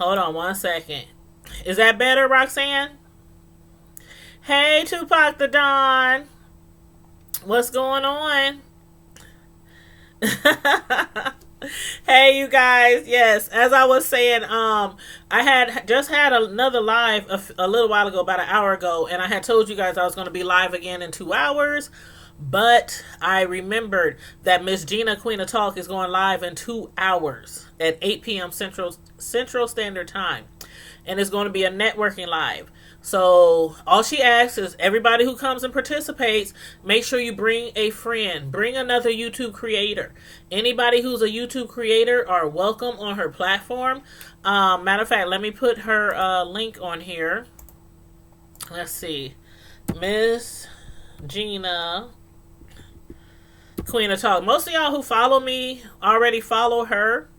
Hold on 1 second. Is that better, Roxanne? Hey, Tupac the Don. What's going on? Hey, you guys. Yes, as I was saying, I had just had another live a little while ago, about an hour ago, and I had told you guys I was going to be live again in 2 hours. But I remembered that Miss Gina, Queen of Talk, is going live in 2 hours at 8 p.m. Central Standard Time, and it's going to be a networking live. So all she asks is everybody who comes and participates, make sure you bring a friend, bring another YouTube creator. Anybody who's a YouTube creator are welcome on her platform. Matter of fact, let me put her link on here. Let's see, Miss Gina, Queen of Talk. Most of y'all who follow me already follow her,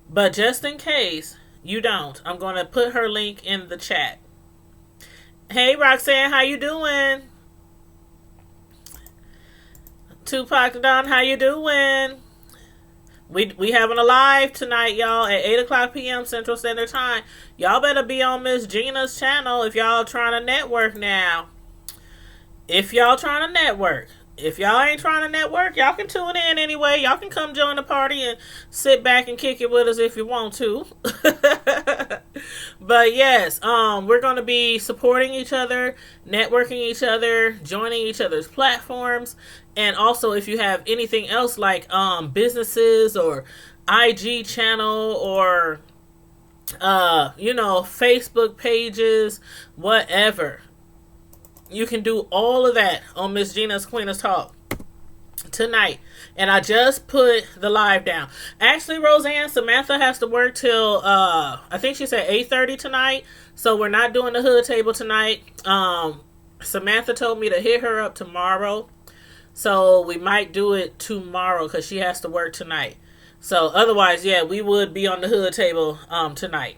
but just in case you don't, I'm going to put her link in the chat. Hey, Roxanne, how you doing? Tupac Don, how you doing? We having a live tonight, y'all, at 8 o'clock p.m. Central Standard Time. Y'all better be on Miss Gina's channel if y'all trying to network now. If y'all trying to network. If y'all ain't trying to network, y'all can tune in anyway. Y'all can come join the party and sit back and kick it with us if you want to. But yes, we're going to be supporting each other, networking each other, joining each other's platforms. And also, if you have anything else like businesses or IG channel or Facebook pages, whatever, you can do all of that on Miss Gina's Queen of Talk tonight. And I just put the live down. Actually, Roseanne, Samantha has to work till I think she said 8:30 tonight. So we're not doing the hood table tonight. Samantha told me to hit her up tomorrow. So we might do it tomorrow because she has to work tonight. So otherwise, yeah, we would be on the hood table tonight.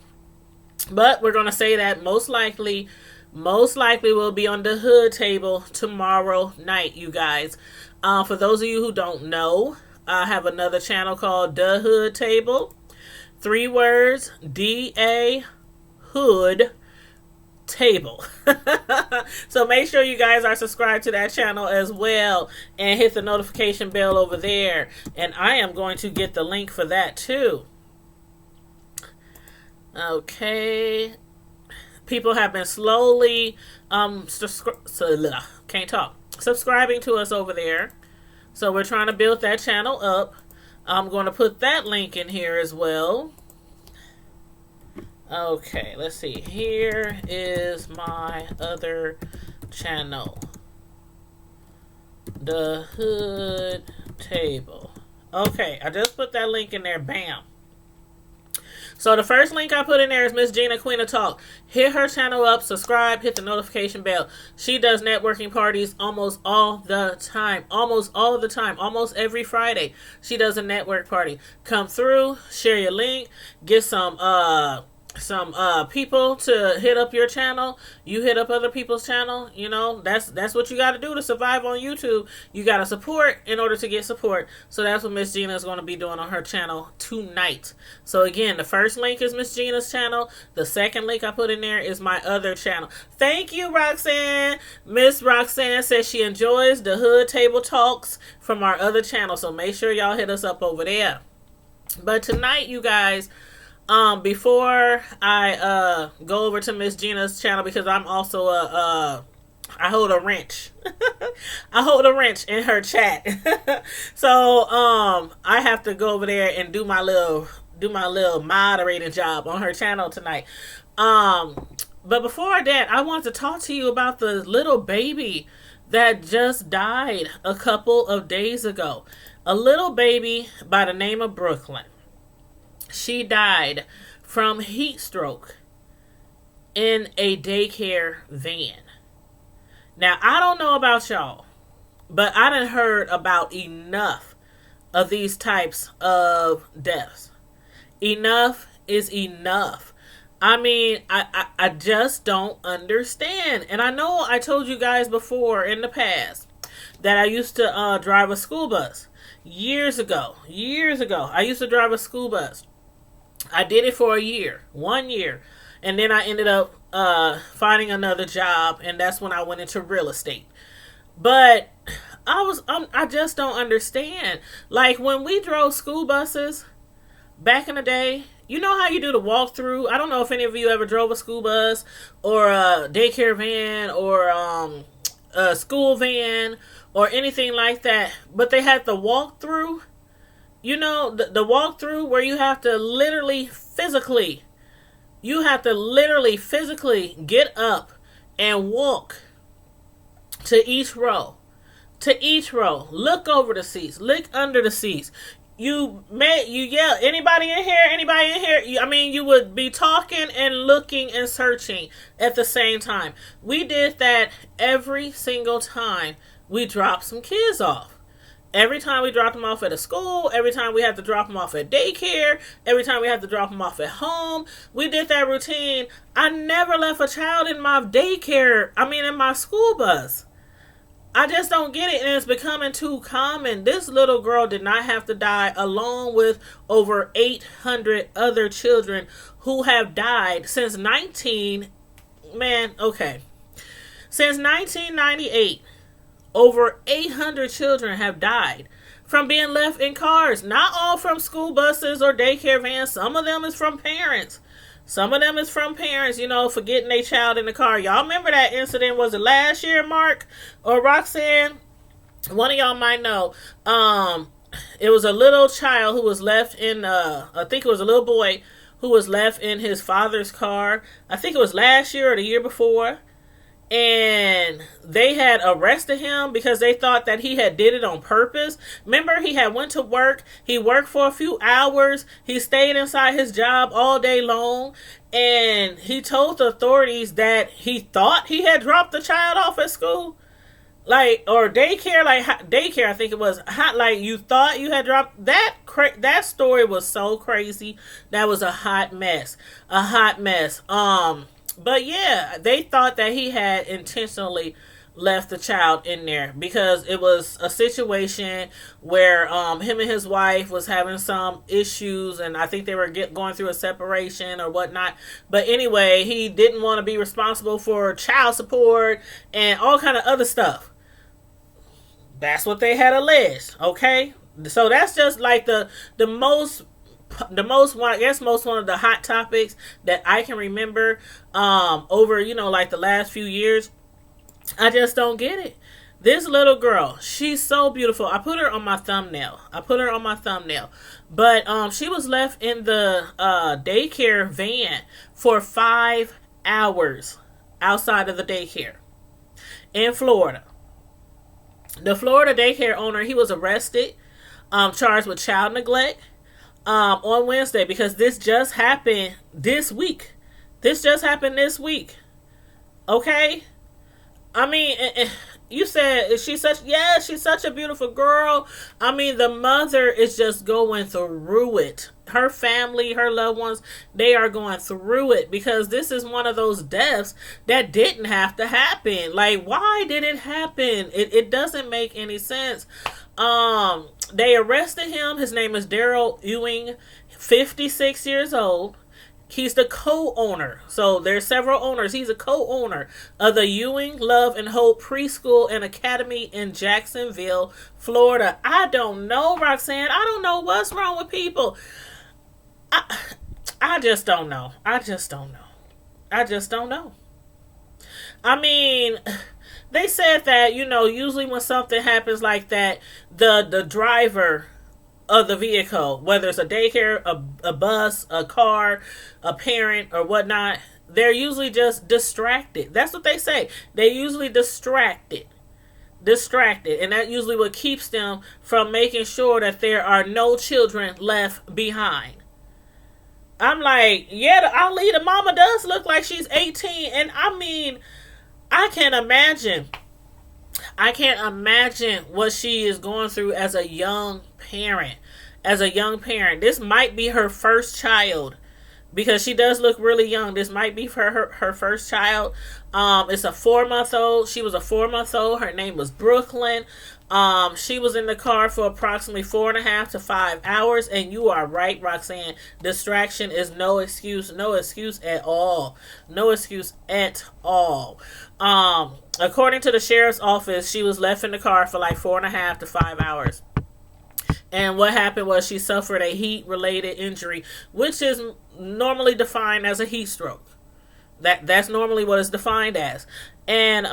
But we're gonna say that most likely we'll be on the hood table tomorrow night, you guys. For those of you who don't know, I have another channel called The Hood Table. 3 words, D-A Hood Table. So make sure you guys are subscribed to that channel as well and hit the notification bell over there. And I am going to get the link for that too. Okay. People have been slowly subscribing to us over there. So we're trying to build that channel up. I'm going to put that link in here as well. Okay, let's see. Here is my other channel, The Hood Table. Okay, I just put that link in there. Bam. So the first link I put in there is Miss Gina, Queen of Talk. Hit her channel up, subscribe, hit the notification bell. She does networking parties almost all the time. Almost every Friday. She does a network party. Come through, share your link, get some people to hit up your channel. You hit up other people's channel. You know, that's what you got to do to survive on YouTube. You got to support in order to get support. So that's what Miss Gina is going to be doing on her channel tonight. So again, the first link is Miss Gina's channel. The second link I put in there is my other channel. Thank you, Roxanne. Miss Roxanne says she enjoys the Hood Table Talks from our other channel. So make sure y'all hit us up over there. But tonight, you guys, before I go over to Miss Gina's channel, because I'm also I hold a wrench. I hold a wrench in her chat. So I have to go over there and do my little moderating job on her channel tonight. But before that, I want to talk to you about the little baby that just died a couple of days ago. A little baby by the name of Brooklyn. She died from heat stroke in a daycare van. Now, I don't know about y'all, but I done heard about enough of these types of deaths. Enough is enough. I mean, I just don't understand. And I know I told you guys before in the past that I used to drive a school bus. Years ago, I used to drive a school bus. I did it for a year, 1 year, and then I ended up finding another job, and that's when I went into real estate. But I just don't understand. Like when we drove school buses back in the day, you know how you do the walkthrough? I don't know if any of you ever drove a school bus or a daycare van or a school van or anything like that, but they had the walkthrough. You know, the walkthrough where you have to literally physically get up and walk to each row. To each row. Look over the seats. Look under the seats. You yell, anybody in here? Anybody in here? You would be talking and looking and searching at the same time. We did that every single time we dropped some kids off. Every time we dropped them off at a school, every time we had to drop them off at daycare, every time we had to drop them off at home, we did that routine. I never left a child in my in my school bus. I just don't get it, and it's becoming too common. This little girl did not have to die along with over 800 other children who have died since 1998. Over 800 children have died from being left in cars. Not all from school buses or daycare vans. Some of them is from parents. Forgetting their child in the car. Y'all remember that incident? Was it last year, Mark or Roxanne? One of y'all might know. It was a little child who was left in, I think it was a little boy who was left in his father's car. I think it was last year or the year before. And they had arrested him because they thought that he had did it on purpose. Remember, he had went to work. He worked for a few hours. He stayed inside his job all day long. And he told the authorities that he thought he had dropped the child off at school. Or daycare, daycare, I think it was. You thought you had dropped that. That story was so crazy. That was a hot mess. But yeah, they thought that he had intentionally left the child in there because it was a situation where him and his wife was having some issues, and I think they were going through a separation or whatnot. But anyway, he didn't want to be responsible for child support and all kind of other stuff. That's what they had alleged. Okay, so that's just like the most one of the hot topics that I can remember over the last few years. I just don't get it. This little girl, she's so beautiful. I put her on my thumbnail. But she was left in the daycare van for 5 hours outside of the daycare in Florida. The Florida daycare owner, he was arrested, charged with child neglect. On Wednesday, because this just happened this week. Okay? You said she's such a beautiful girl. The mother is just going through it. Her family, her loved ones, they are going through it because this is one of those deaths that didn't have to happen. Why did it happen? It doesn't make any sense. They arrested him. His name is Daryl Ewing, 56 years old. He's the co-owner. So there's several owners. He's a co-owner of the Ewing Love and Hope Preschool and Academy in Jacksonville, Florida. I don't know, Roxanne. I don't know what's wrong with people. I just don't know. They said that, usually when something happens like that, the driver of the vehicle, whether it's a daycare, a bus, a car, a parent, or whatnot, they're usually just distracted. That's what they say. They usually distracted. And that usually what keeps them from making sure that there are no children left behind. I'm like, yeah, the Ali, the mama does look like she's 18. And I can't imagine what she is going through as a young parent. This might be her first child because she does look really young. This might be for her first child. It's a 4-month-old. She was a 4-month-old. Her name was Brooklyn. She was in the car for approximately 4.5 to 5 hours, and you are right, Roxanne. Distraction is no excuse, no excuse at all, no excuse at all. According to the sheriff's office, she was left in the car for like 4.5 to 5 hours. And what happened was she suffered a heat-related injury, which is normally defined as a heat stroke. That's normally what it's defined as. And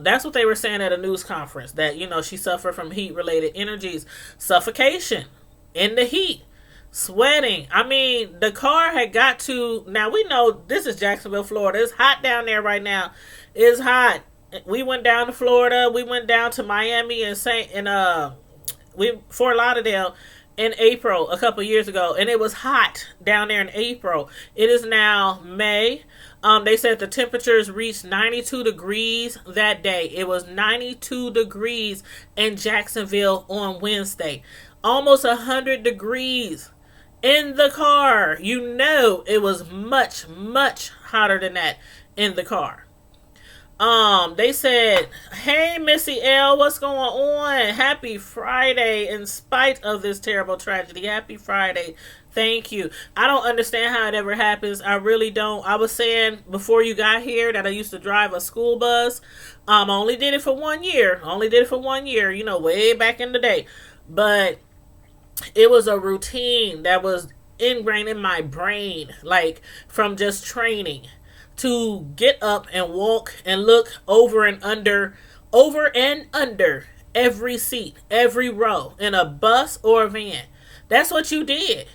that's what they were saying at a news conference, that, she suffered from heat-related injuries, suffocation in the heat, sweating. I mean, the car had got to, now we know this is Jacksonville, Florida. It's hot down there right now. It's hot. We went down to Florida. We went down to Miami and Fort Lauderdale in April a couple years ago, and it was hot down there in April. It is now May. They said the temperatures reached 92 degrees that day. It was 92 degrees in Jacksonville on Wednesday. Almost 100 degrees in the car. It was much, much hotter than that in the car. They said, "Hey, Missy L, what's going on? Happy Friday, in spite of this terrible tragedy. Happy Friday. Thank you." I don't understand how it ever happens. I really don't. I was saying before you got here that I used to drive a school bus. I only did it for 1 year. Way back in the day. But it was a routine that was ingrained in my brain, like from just training, to get up and walk and look over and under every seat, every row in a bus or a van. That's what you did.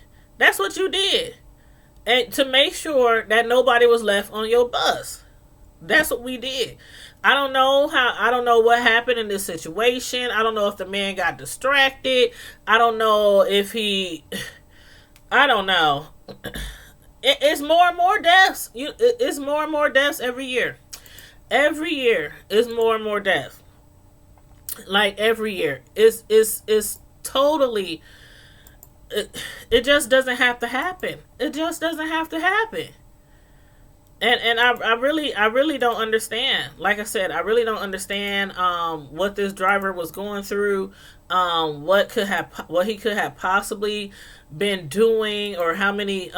And to make sure that nobody was left on your bus. That's what we did. I don't know what happened in this situation. I don't know if the man got distracted. I don't know if I don't know. It's more and more deaths. It's more and more deaths every year. Every year is more and more deaths. Like every year, it's totally. It just doesn't have to happen. It just doesn't have to happen. And I really don't understand. Like I said, I really don't understand what this driver was going through, what he could have possibly been doing, or how many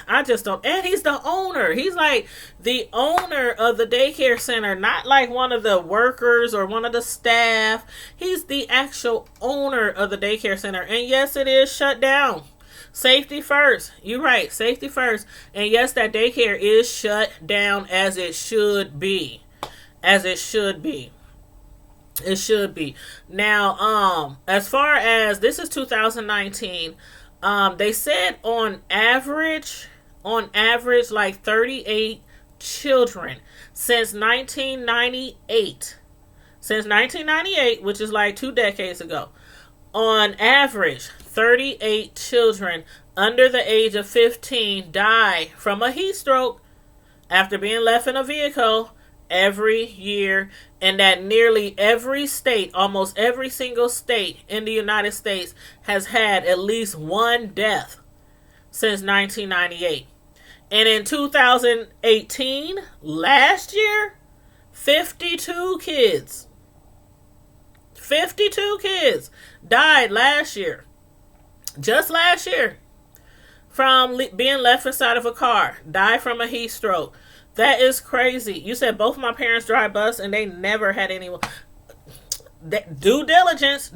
I just don't. And he's the owner. He's like the owner of the daycare center, not like one of the workers or one of the staff. He's the actual owner of the daycare center. And yes, it is shut down. Safety first. You're right. Safety first. And yes, that daycare is shut down as it should be. As it should be. It should be. Now, as far as this is 2019, they said on average, like 38 children since 1998. Since 1998, which is like 2 decades ago. On average, 38 children under the age of 15 die from a heat stroke after being left in a vehicle every year, and that nearly every state, almost every single state in the United States, has had at least one death since 1998. And in 2018, last year, 52 kids died last year. Just last year. From being left inside of a car. Died from a heat stroke. That is crazy. You said both of my parents drive bus and they never had anyone. Due diligence.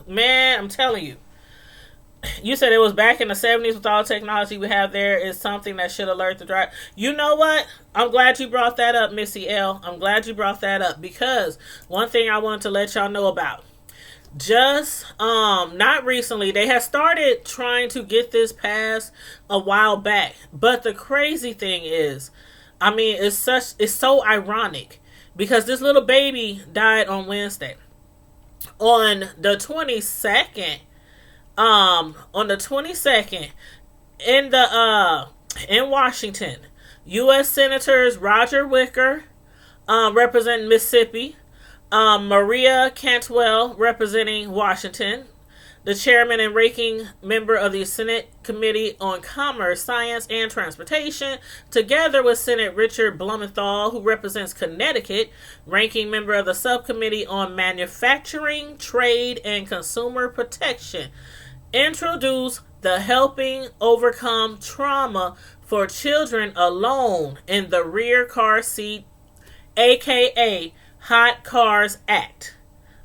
Man, I'm telling you. You said it was back in the 70s with all the technology we have there. Is something that should alert the driver. You know what? I'm glad you brought that up, Missy L. I'm glad you brought that up, because one thing I wanted to let y'all know about. Just not recently, they had started trying to get this passed a while back. But the crazy thing is, I mean, it's so ironic, because this little baby died on Wednesday. On the 22nd, in Washington, U.S. Senators Roger Wicker, representing Mississippi, Maria Cantwell, representing Washington, the chairman and ranking member of the Senate Committee on Commerce, Science, and Transportation, together with Senator Richard Blumenthal, who represents Connecticut, ranking member of the Subcommittee on Manufacturing, Trade, and Consumer Protection, introduced the Helping Overcome Trauma for Children Alone in the Rear Car Seat, aka Hot Cars Act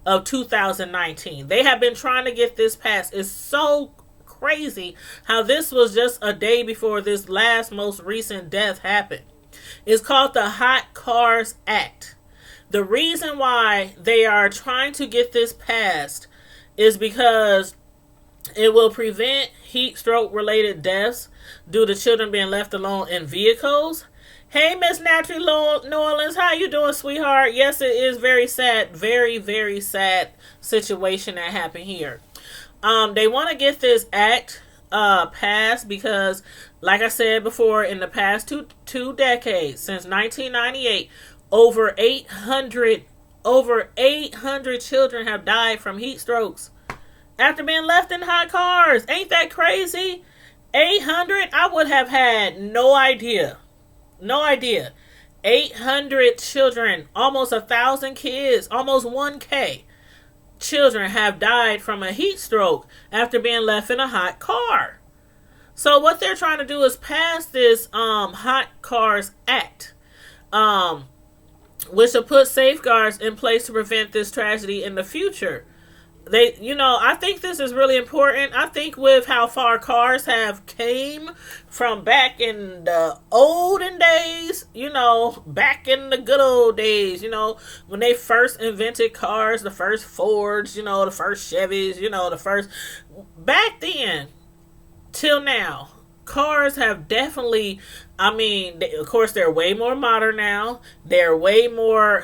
of 2019. They have been trying to get this passed. It's so crazy how this was just a day before this last most recent death happened. It's called the Hot Cars Act. The reason why they are trying to get this passed is because it will prevent heat stroke related deaths due to children being left alone in vehicles. Hey, Miss Naturally New Orleans, how you doing, sweetheart? Yes, it is very sad, very, very sad situation that happened here. They want to get this act passed because, like I said before, in the past two decades, since 1998, over 800 children have died from heat strokes after being left in hot cars. Ain't that crazy? 800? I would have had no idea. No idea. 800 children, almost 1,000 kids, almost 1K children have died from a heat stroke after being left in a hot car. So what they're trying to do is pass this Hot Cars Act, which will put safeguards in place to prevent this tragedy in the future. I think this is really important. I think with how far cars have came from back in the olden days, back in the good old days, when they first invented cars, the first Fords, the first Chevys, the first, back then till now, cars have definitely, of course, they're way more modern now. They're way more,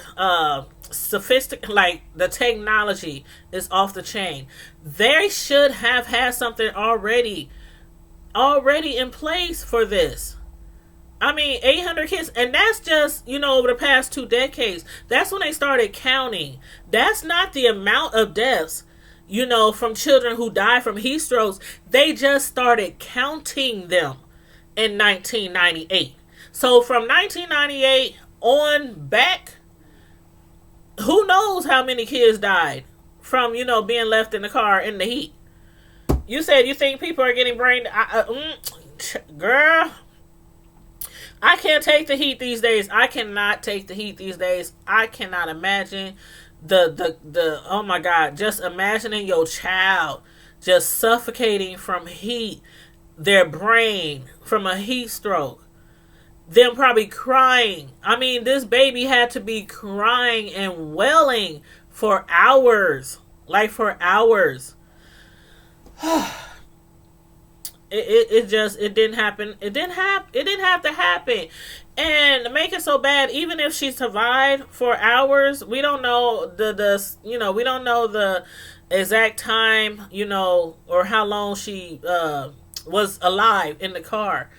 sophisticated, like the technology is off the chain. They should have had something already in place for this. 800 kids, and that's just, over the past 2 decades. That's when they started counting. That's not the amount of deaths, from children who die from heat strokes. They just started counting them in 1998. So from 1998 on back, who knows how many kids died from, being left in the car in the heat. You said you think people are getting girl, I can't take the heat these days. I cannot take the heat these days. I cannot imagine the oh my God, just imagining your child just suffocating from heat, their brain from a heat stroke. Them probably crying. This baby had to be crying and wailing for hours. Like for hours. It didn't happen. It didn't have to happen. And to make it so bad, even if she survived for hours, we don't know we don't know the exact time, or how long she was alive in the car.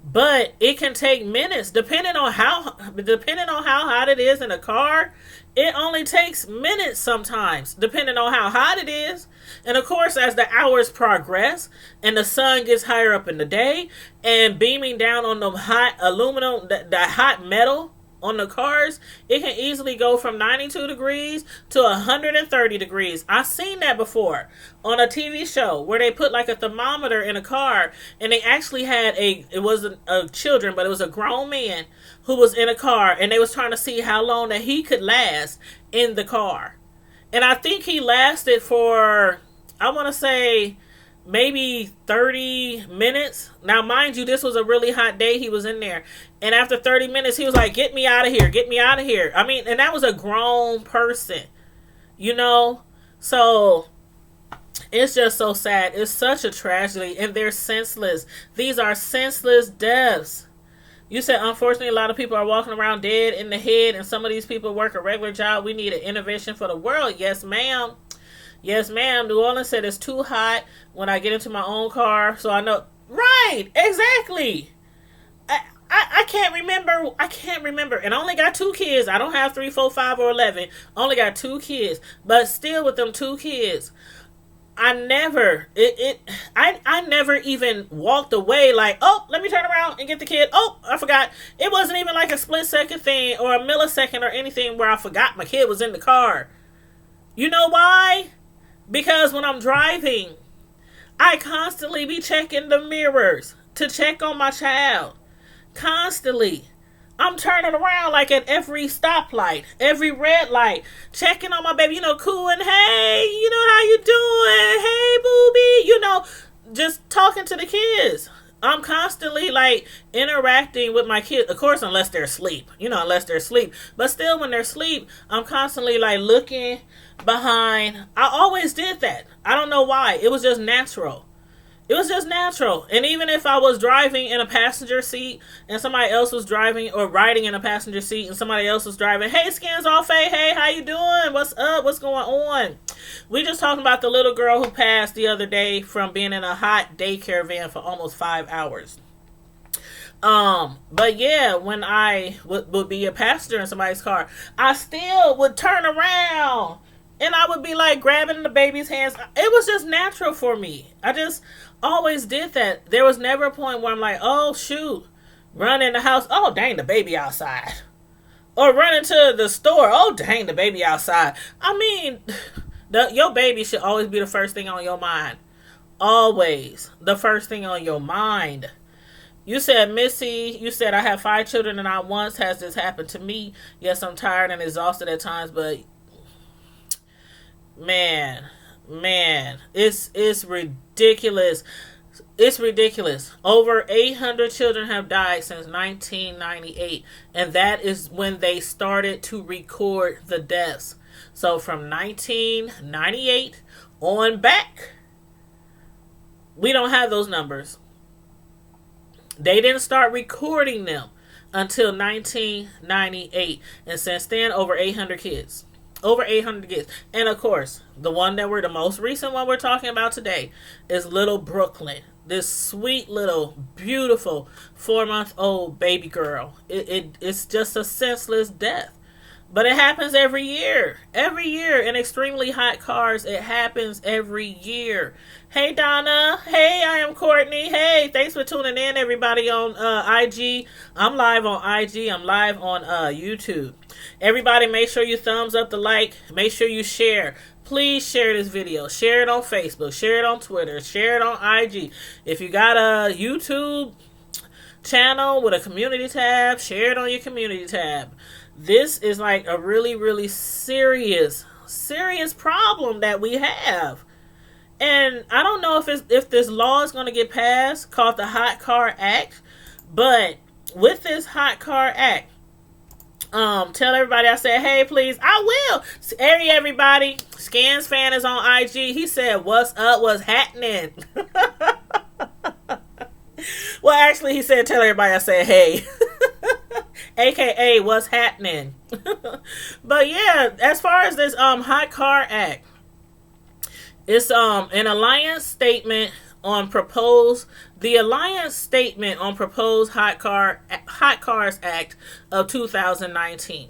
But it can take minutes, depending on how hot it is in a car. It only takes minutes sometimes, depending on how hot it is. And of course, as the hours progress and the sun gets higher up in the day and beaming down on the hot aluminum, the hot metal on the cars, it can easily go from 92 degrees to 130 degrees. I've seen that before on a TV show where they put like a thermometer in a car, and they actually had it wasn't a children, but it was a grown man who was in a car, and they was trying to see how long that he could last in the car. And I think he lasted for, I want to say, maybe 30 minutes. Now, mind you, this was a really hot day he was in there. And after 30 minutes, he was like, get me out of here. Get me out of here. And that was a grown person, So, it's just so sad. It's such a tragedy. And they're senseless. These are senseless deaths. You said, unfortunately, a lot of people are walking around dead in the head. And some of these people work a regular job. We need an intervention for the world. Yes, ma'am. Yes, ma'am. New Orleans said it's too hot when I get into my own car. So I know. Right. Exactly. I can't remember. And I only got 2 kids. I don't have 3, 4, 5, or 11. Only got 2 kids. But still with them 2 kids, I never even walked away like, oh, let me turn around and get the kid. Oh, I forgot. It wasn't even like a split second thing or a millisecond or anything where I forgot my kid was in the car. You know why? Because when I'm driving, I constantly be checking the mirrors to check on my child. Constantly. I'm turning around like at every stoplight, every red light, checking on my baby, cooing, hey, how you doing? Hey, booby, just talking to the kids. I'm constantly like interacting with my kids, of course, unless they're asleep, But still, when they're asleep, I'm constantly like looking behind. I always did that. I don't know why. It was just natural. And even if I was driving in a passenger seat and somebody else was driving or riding in a passenger seat and somebody else was driving, hey, Skins Off, hey, how you doing? What's up? What's going on? We just talking about the little girl who passed the other day from being in a hot daycare van for almost 5 hours. But yeah, when I would be a passenger in somebody's car, I still would turn around and I would be like grabbing the baby's hands. It was just natural for me. I just always did that. There was never a point where I'm like, oh shoot, run in the house. Oh dang, the baby outside. Or run into the store. Oh dang, the baby outside. I mean, your baby should always be the first thing on your mind. Always the first thing on your mind. You said, Missy, I have 5 children and not once has this happened to me. Yes, I'm tired and exhausted at times, but man, it's ridiculous. It's ridiculous. Over 800 children have died since 1998, and that is when they started to record the deaths. So from 1998 on back, we don't have those numbers. They didn't start recording them until 1998, and since then, over 800 kids. Over 800 kids. And of course, the most recent one we're talking about today is little Brooklyn. This sweet little, beautiful 4-month-old baby girl. It's just a senseless death. But it happens every year. Every year in extremely hot cars. It happens every year. Hey, Donna. Hey, I am Courtney. Hey, thanks for tuning in, everybody, on IG. I'm live on IG. I'm live on YouTube. Everybody, make sure you thumbs up the like. Make sure you share. Please share this video. Share it on Facebook. Share it on Twitter. Share it on IG. If you got a YouTube channel with a community tab, share it on your community tab. This is like a really, really serious problem that we have. And I don't know if this law is going to get passed called the Hot Car Act. But with this Hot Car Act, tell everybody I said, hey, please. I will. Hey, everybody. Scans Fan is on IG. He said, what's up? What's happening? Well, actually, he said, tell everybody I said, hey. AKA, what's happening? But yeah, as far as this Hot Car Act, it's an alliance statement on proposed Hot Cars Act of 2019.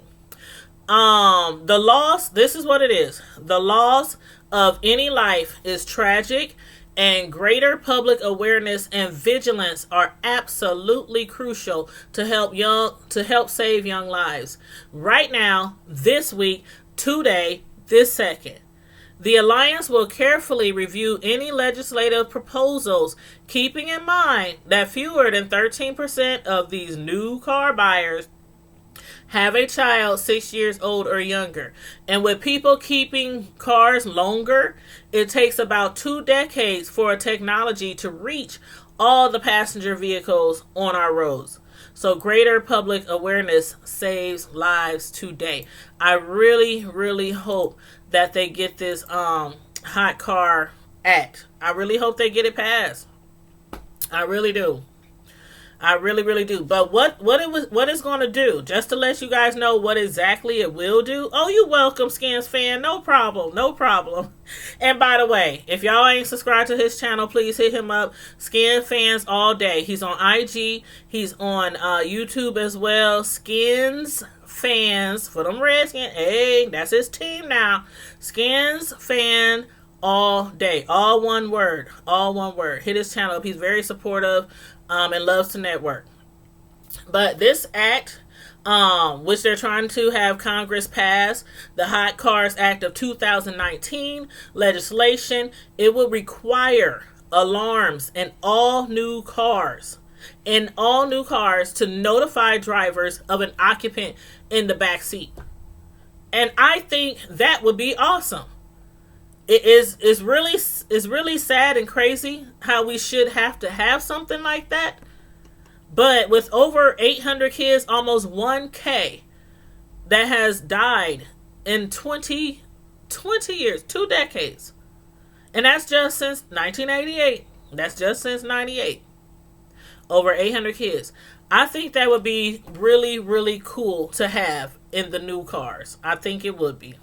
The loss, this is what it is. The loss of any life is tragic, and greater public awareness and vigilance are absolutely crucial to help save young lives. Right now, this week, today, this second. The Alliance will carefully review any legislative proposals, keeping in mind that fewer than 13% of these new car buyers have a child 6 years old or younger. And with people keeping cars longer, it takes about 2 decades for a technology to reach all the passenger vehicles on our roads. So greater public awareness saves lives today. I really, really hope that they get this Hot Car Act. I really hope they get it passed. I really do. I really, really do. But what it's going to do, just to let you guys know what exactly it will do. Oh, you're welcome, Skins Fan. No problem. No problem. And by the way, if y'all ain't subscribed to his channel, please hit him up. Skin Fans All Day. He's on IG. He's on YouTube as well. Skins Fans for them Redskins. Hey, that's his team now. Skins Fan all day. All one word. All one word. Hit his channel up. He's very supportive and loves to network. But this act, which they're trying to have Congress pass, the Hot Cars Act of 2019 legislation, it would require alarms in all new cars. To notify drivers of an occupant in the back seat. And I think that would be awesome. It's really sad and crazy how we should have to have something like that. But with over 800 kids, almost 1K that has died in 20 years, 2 decades. And that's just since 1988. That's just since 98. Over 800 kids. I think that would be really, really cool to have in the new cars. I think it would be.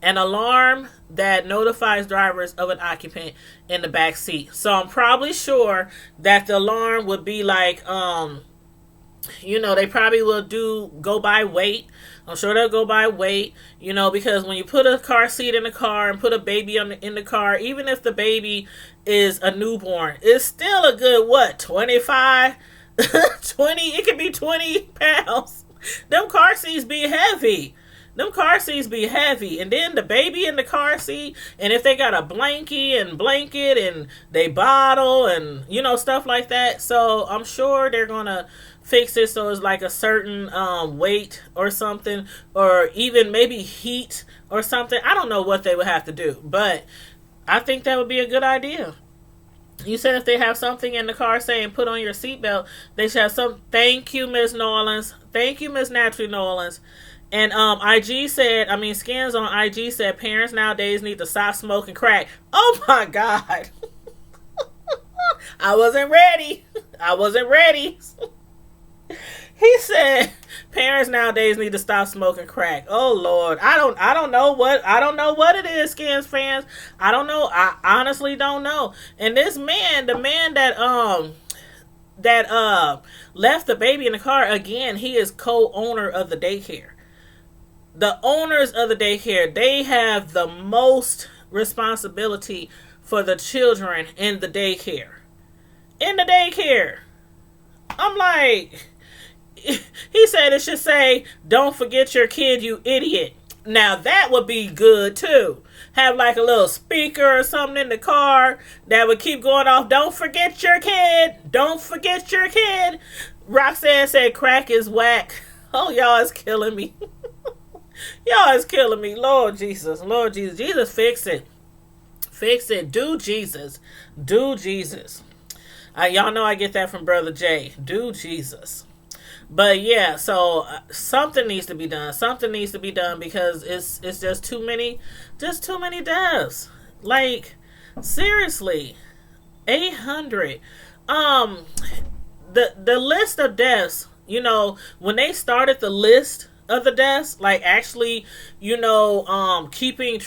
An alarm that notifies drivers of an occupant in the back seat. So I'm probably sure that the alarm would be like, they probably will go by weight. I'm sure they'll go by weight, because when you put a car seat in the car and put a baby in the car, even if the baby is a newborn, it's still a good, 25, 20, it could be 20 pounds. Them car seats be heavy. And then the baby in the car seat, and if they got a blanket and they bottle and, stuff like that. So I'm sure they're going to fix it so it's like a certain weight or something, or even maybe heat or something. I don't know what they would have to do, but I think that would be a good idea. You said if they have something in the car saying put on your seatbelt, they should have some. Thank you, Ms. Nolans. Thank you, Ms. Naturally Nolans. And Skins on IG said parents nowadays need to stop smoking crack. Oh my God. I wasn't ready. He said parents nowadays need to stop smoking crack. Oh Lord. I don't know what it is, Skins fans. I don't know. I honestly don't know. And this man, the man that left the baby in the car, again, he is co-owner of the daycare. The owners of the daycare, they have the most responsibility for the children in the daycare. I'm like, he said it should say, don't forget your kid, you idiot. Now that would be good too. Have like a little speaker or something in the car that would keep going off. Don't forget your kid. Roxanne said crack is whack. Oh, y'all is killing me. Lord Jesus. Jesus, fix it. Do Jesus. Y'all know I get that from Brother Jay. Do Jesus. But yeah, so something needs to be done. Because it's just too many deaths. Like, seriously. 800. The list of deaths, when they started the list of the deaths, like actually, keeping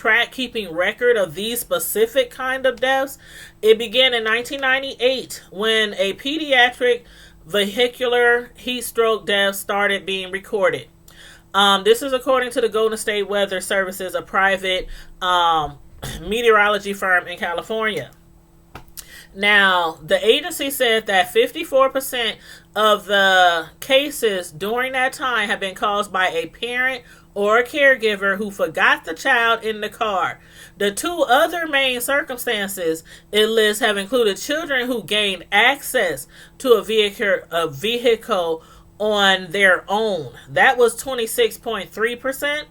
record of these specific kind of deaths, it began in 1998 when a pediatric vehicular heat stroke death started being recorded. This is according to the Golden State Weather Services, a private meteorology firm in California. Now, the agency said that 54% of the cases during that time have been caused by a parent or a caregiver who forgot the child in the car. The two other main circumstances it lists have included children who gained access to a vehicle on their own. That was 26.3%.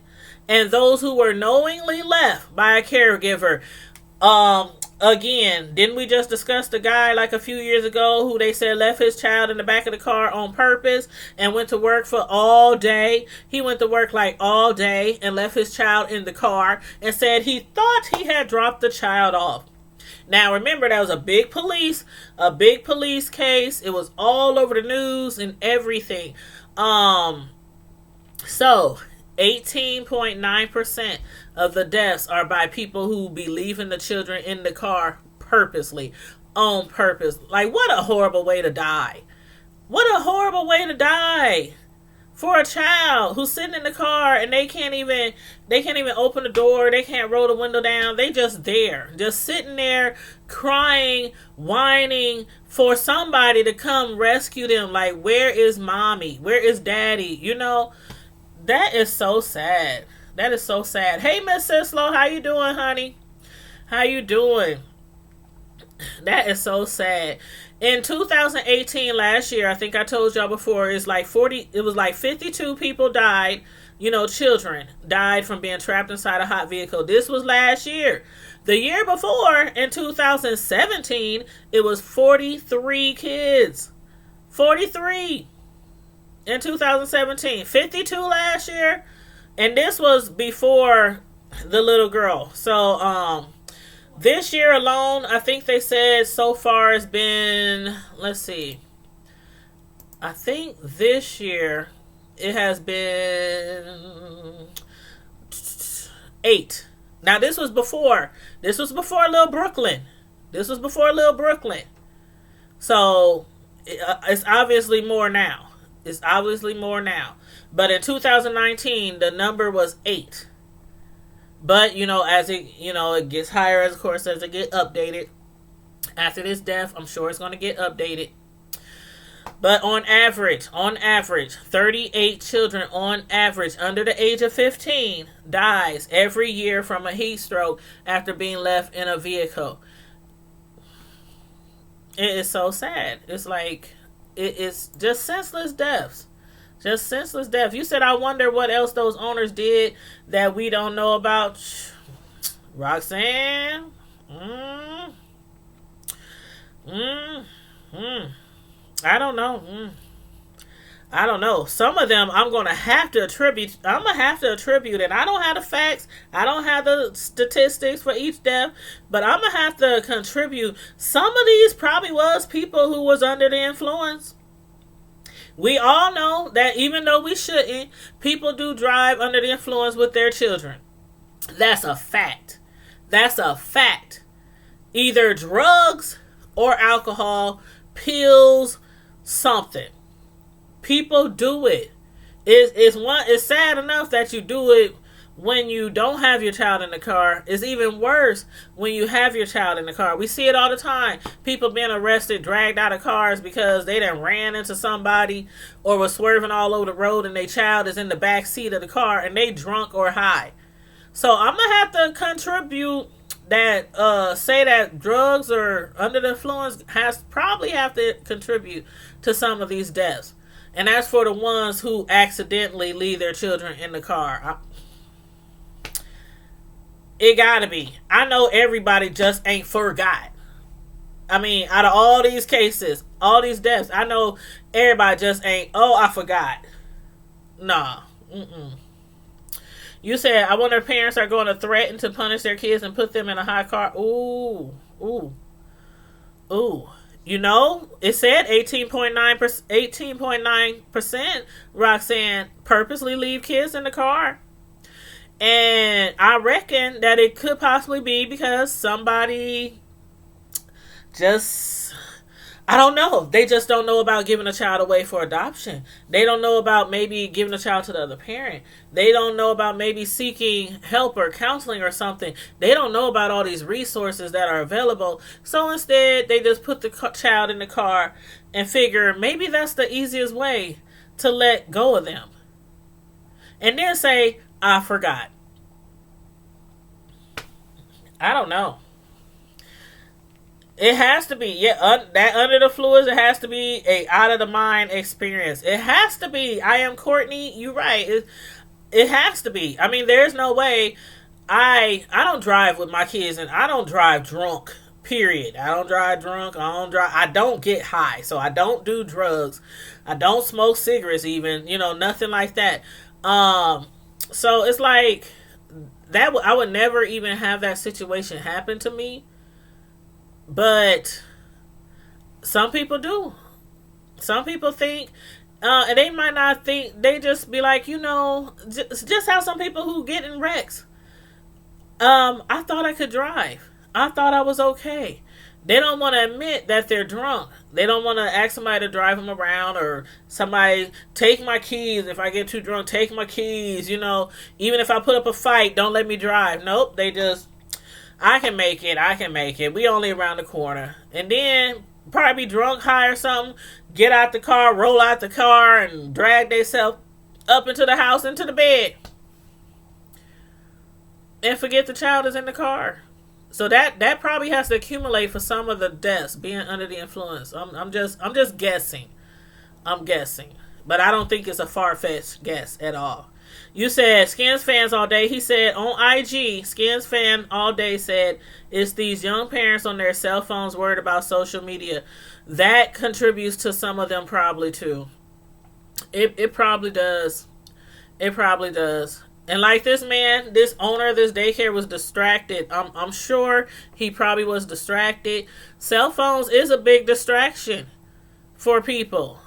And those who were knowingly left by a caregiver. Again, didn't we just discuss the guy like a few years ago who they said left his child in the back of the car on purpose and went to work for all day? He went to work like all day and left his child in the car and said he thought he had dropped the child off. Now remember, that was a big police case. It was all over the news and everything. So 18.9% of the deaths are by people who be leaving the children in the car purposely, on purpose. Like, what a horrible way to die. for a child who's sitting in the car and they can't even open the door, they can't roll the window down, they just there, just sitting there crying, whining for somebody to come rescue them. Like, where is mommy, where is daddy? That is so sad. That is so sad. Hey, Miss Sislo, how you doing, honey? How you doing? That is so sad. In 2018, last year, I think I told y'all before, it was like 52 people died, children died from being trapped inside a hot vehicle. This was last year. The year before, in 2017, it was 43 kids. 43 in 2017. 52 last year. And this was before the little girl. So, this year alone, I think they said so far it's been, let's see. I think this year it has been 8. Now this was before Little Brooklyn. So it's obviously more now. But in 2019, the number was 8. But, as it gets higher, as it gets updated. After this death, I'm sure it's going to get updated. But on average, 38 children on average under the age of 15 dies every year from a heat stroke after being left in a vehicle. It is so sad. It's like, it is just senseless deaths. Just senseless death. You said, I wonder what else those owners did that we don't know about. Roxanne? I don't know. I don't know. Some of them I'm going to have to attribute, and I don't have the facts. I don't have the statistics for each death, but I'm going to have to contribute. Some of these probably was people who was under the influence. We all know that even though we shouldn't, people do drive under the influence with their children. That's a fact. Either drugs or alcohol, pills, something. People do it. It's sad enough that you do it when you don't have your child in the car. It's even worse when you have your child in the car. We see it all the time. People being arrested, dragged out of cars because they done ran into somebody or was swerving all over the road and their child is in the back seat of the car and they drunk or high. So I'm going to have to contribute that, say that drugs or under the influence probably have to contribute to some of these deaths. And that's for the ones who accidentally leave their children in the car. It gotta be. I know everybody just ain't forgot. I mean, out of all these cases, all these deaths, I know everybody just ain't, I forgot. Nah. You said, I wonder if parents are going to threaten to punish their kids and put them in a high car. Ooh. It said 18.9%, Roxanne, purposely leave kids in the car. And I reckon that it could possibly be because somebody I don't know. They just don't know about giving a child away for adoption. They don't know about maybe giving a child to the other parent. They don't know about maybe seeking help or counseling or something. They don't know about all these resources that are available. So instead, they just put the child in the car and figure maybe that's the easiest way to let go of them. And then say, I forgot. I don't know. It has to be, that under the fluids, it has to be a out of the mind experience. It has to be. I am Courtney. You're right. It has to be. I mean, there's no way. I don't drive with my kids, and I don't drive drunk. Period. I don't drive drunk. I don't get high, so I don't do drugs. I don't smoke cigarettes, even. Nothing like that. So it's like that. I would never even have that situation happen to me. But some people do. Some people think, and they might not think, they just be like, just how some people who get in wrecks. I thought I could drive. I thought I was okay. They don't want to admit that they're drunk. They don't want to ask somebody to drive them around, or somebody take my keys. If I get too drunk, take my keys. Even if I put up a fight, don't let me drive. Nope. They just, I can make it. I can make it. We only around the corner. And then probably be drunk, high or something. Get out the car, roll out the car, and drag themselves up into the house, into the bed. And forget the child is in the car. So that probably has to accumulate for some of the deaths, being under the influence. I'm just guessing. I'm guessing. But I don't think it's a far-fetched guess at all. You said Skins fans all day. He said on IG, Skins fan all day said it's these young parents on their cell phones worried about social media. That contributes to some of them probably too. It probably does. It probably does. And like this man, this owner of this daycare was distracted. I'm sure he probably was distracted. Cell phones is a big distraction for people.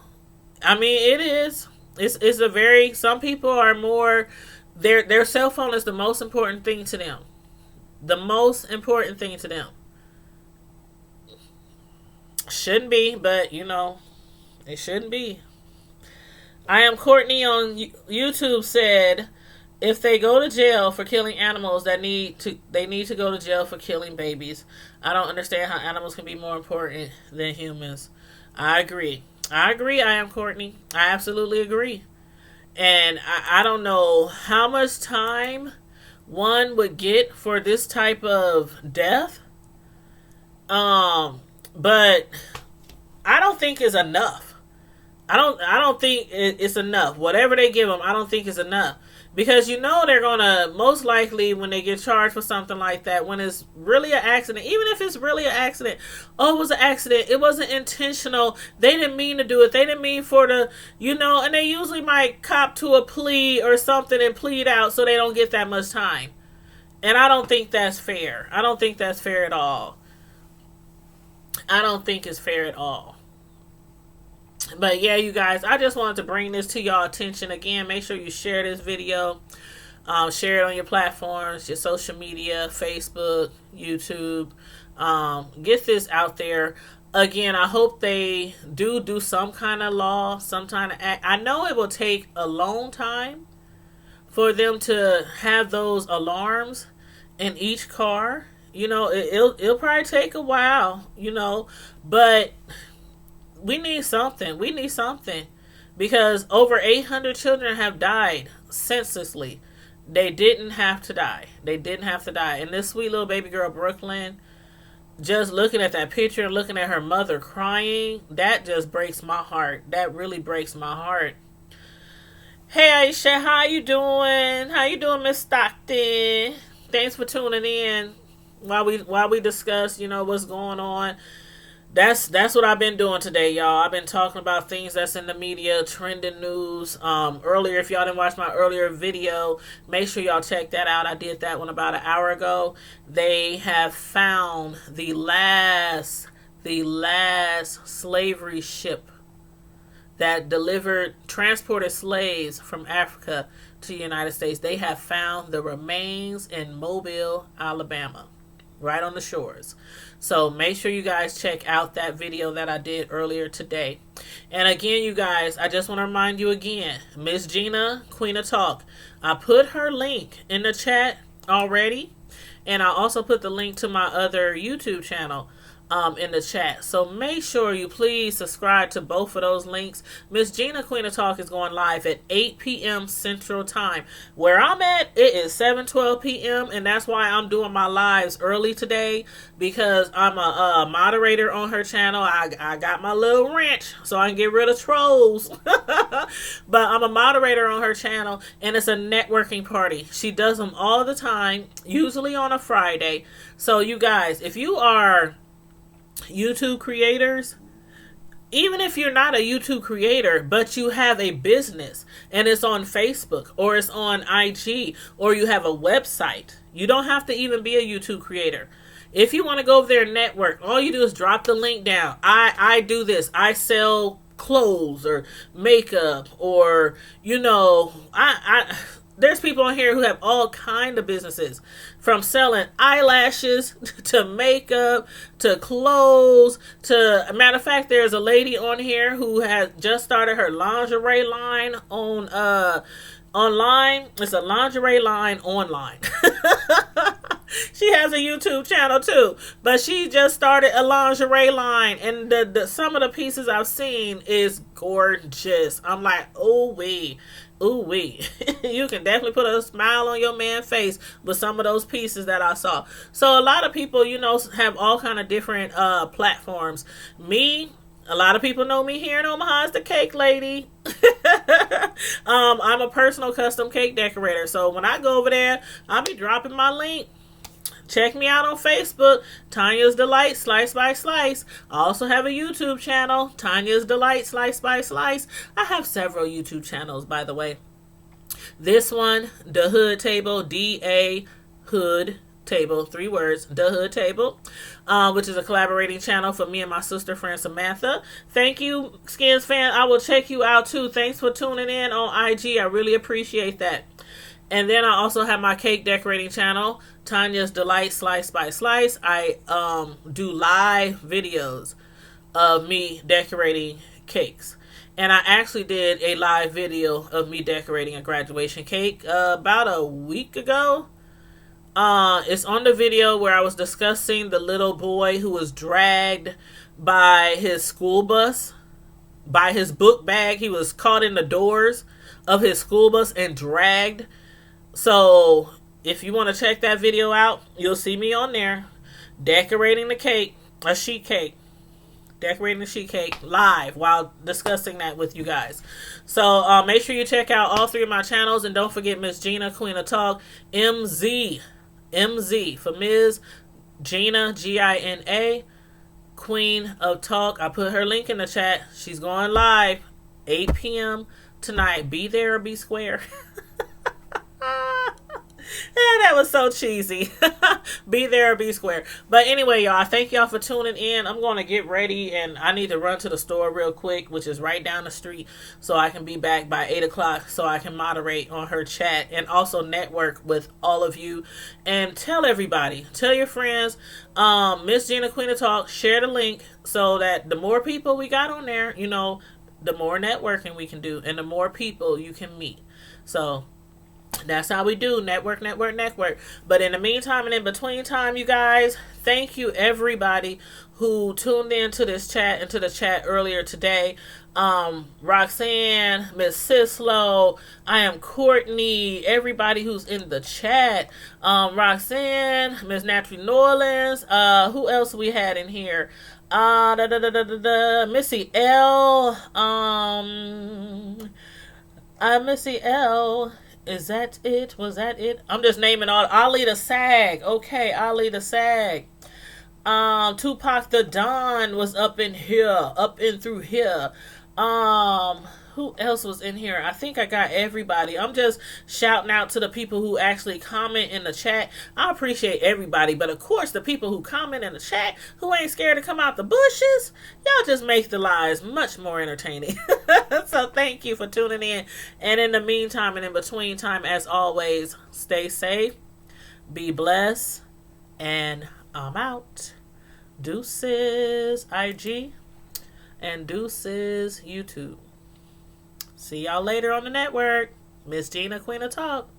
I mean, it is. It's a very, some people are more, their cell phone is the most important thing to them. The most important thing to them. Shouldn't be, but it shouldn't be. I am Courtney on YouTube said, if they go to jail for killing animals, they need to go to jail for killing babies. I don't understand how animals can be more important than humans. I agree. I am Courtney. I absolutely agree. And I don't know how much time one would get for this type of death. But I don't think it's enough. I don't think it's enough. Whatever they give them, I don't think it's enough. Because they're going to, most likely, when they get charged for something like that, when it's really an accident, even if it's really an accident, it was an accident, it wasn't intentional, they didn't mean to do it, they didn't mean for the, and they usually might cop to a plea or something and plead out so they don't get that much time. And I don't think that's fair. I don't think that's fair at all. I don't think it's fair at all. But yeah, you guys, I just wanted to bring this to y'all attention. Again, make sure you share this video. Share it on your platforms, your social media, Facebook, YouTube. Get this out there. Again, I hope they do some kind of law, some kind of act. I know it will take a long time for them to have those alarms in each car. It'll probably take a while, but we need something. We need something. Because over 800 children have died senselessly. They didn't have to die. They didn't have to die. And this sweet little baby girl, Brooklyn, just looking at that picture and looking at her mother crying, that just breaks my heart. That really breaks my heart. Hey, Aisha, how you doing? How you doing, Miss Stockton? Thanks for tuning in while we discuss, what's going on. That's what I've been doing today, y'all. I've been talking about things that's in the media, trending news. Earlier, if y'all didn't watch my earlier video, make sure y'all check that out. I did that one about an hour ago. They have found the last slavery ship that transported slaves from Africa to the United States. They have found the remains in Mobile, Alabama, right on the shores. So make sure you guys check out that video that I did earlier today. And again, you guys, I just want to remind you again, Miss Gina, Queen of Talk, I put her link in the chat already. And I also put the link to my other YouTube channel in the chat. So make sure you please subscribe to both of those links. Miss Gina, Queen of Talk, is going live at 8 p.m. Central Time. Where I'm at, it is 7:12 p.m. and that's why I'm doing my lives early today, because I'm a moderator on her channel. I got my little wrench so I can get rid of trolls. But I'm a moderator on her channel, and it's a networking party. She does them all the time, usually on a Friday. So you guys, if you are YouTube creators, even if you're not a YouTube creator, but you have a business and it's on Facebook or it's on IG or you have a website, you don't have to even be a YouTube creator. If you want to go over there and network, all you do is drop the link down. I do this. I sell clothes or makeup, or there's people on here who have all kind of businesses, from selling eyelashes to makeup to clothes to, matter of fact, there's a lady on here who has just started her lingerie line on online. It's a lingerie line online. She has a YouTube channel too, but she just started a lingerie line, and the some of the pieces I've seen is gorgeous. I'm like, oh wee, ooh wee. You can definitely put a smile on your man's face with some of those pieces that I saw. So a lot of people, have all kind of different platforms. Me, a lot of people know me here in Omaha as the cake lady. I'm a personal custom cake decorator. So when I go over there, I'll be dropping my link. Check me out on Facebook, Tanya's Delight Slice by Slice. I also have a YouTube channel, Tanya's Delight Slice by Slice. I have several YouTube channels, by the way. This one, The Hood Table, D-A Hood Table, 3 words, The Hood Table, which is a collaborating channel for me and my sister friend Samantha. Thank you, Skins fan. I will check you out too. Thanks for tuning in on IG. I really appreciate that. And then I also have my cake decorating channel, Tanya's Delight Slice by Slice. I do live videos of me decorating cakes. And I actually did a live video of me decorating a graduation cake about a week ago. It's on the video where I was discussing the little boy who was dragged by his school bus, by his book bag. He was caught in the doors of his school bus and dragged. So if you want to check that video out, you'll see me on there decorating the cake, a sheet cake, decorating the sheet cake live while discussing that with you guys. So make sure you check out all 3 of my channels, and don't forget Miss Gina, Queen of Talk, MZ for Ms. Gina, Gina, Queen of Talk. I put her link in the chat. She's going live 8 p.m. tonight. Be there or be square. Yeah, that was so cheesy. Be there or be square. But anyway, y'all, I thank y'all for tuning in. I'm going to get ready, and I need to run to the store real quick, which is right down the street, so I can be back by 8 o'clock so I can moderate on her chat and also network with all of you. And tell everybody, tell your friends, Miss Gina, Queen of Talk, share the link so that the more people we got on there, the more networking we can do and the more people you can meet. So that's how we do. Network. But in the meantime and in between time, you guys, thank you everybody who tuned in to this chat and to the chat earlier today. Roxanne, Miss Sislo, I am Courtney, everybody who's in the chat. Roxanne, Miss Naturally Norlands, who else we had in here? Missy L, Missy L. Is that it? Was that it? I'm just naming all. Ali the Sag. Okay, Ali the Sag. Tupac the Don was up in here. Up in through here. Who else was in here? I think I got everybody. I'm just shouting out to the people who actually comment in the chat. I appreciate everybody, but of course the people who comment in the chat who ain't scared to come out the bushes, y'all just make the lives much more entertaining. So thank you for tuning in. And in the meantime and in between time, as always, stay safe, be blessed, and I'm out. Deuces IG and deuces YouTube. See y'all later on the network. Miss Gina, Queen of Talk.